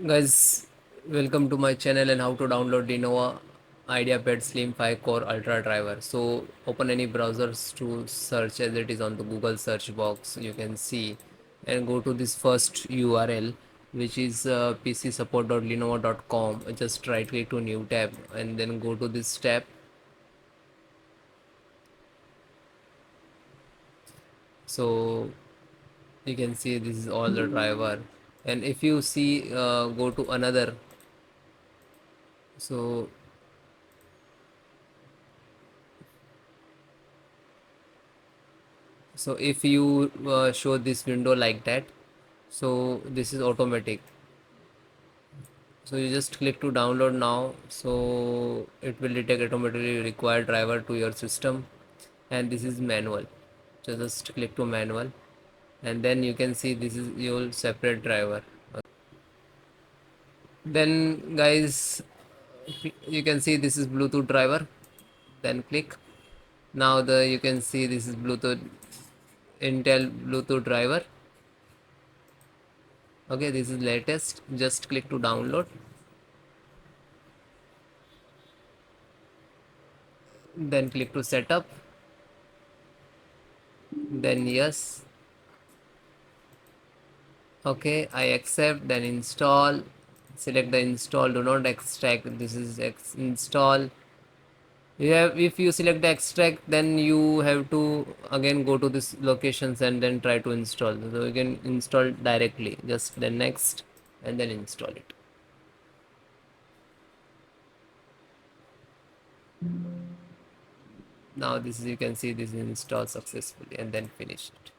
Guys, welcome to my channel and how to download Lenovo IdeaPad Slim 5 Core Ultra driver. So open any browsers to search as it is on the Google search box you can see, and go to this first URL, which is pcsupport.lenovo.com. Just right click to new tab and then go to this tab. So you can see this is all the driver, and if you see go to another. So if you show this window like that, so this is automatic. So you just click to download now, so it will detect automatically required driver to your system, and this is manual. So just click to manual, and then you can see this is your separate driver. Then guys, you can see this is Bluetooth driver, then click. Now you can see this is Bluetooth, Intel Bluetooth driver. Okay, this is latest. Just click to download, then click to setup, then yes. Okay, I accept, then install. Select the install, do not extract. This is install. You have, if you select the extract, then you have to again go to this locations and then try to install. So you can install directly, just then next, and then install it. Now this is, you can see this is installed successfully, and then finish it.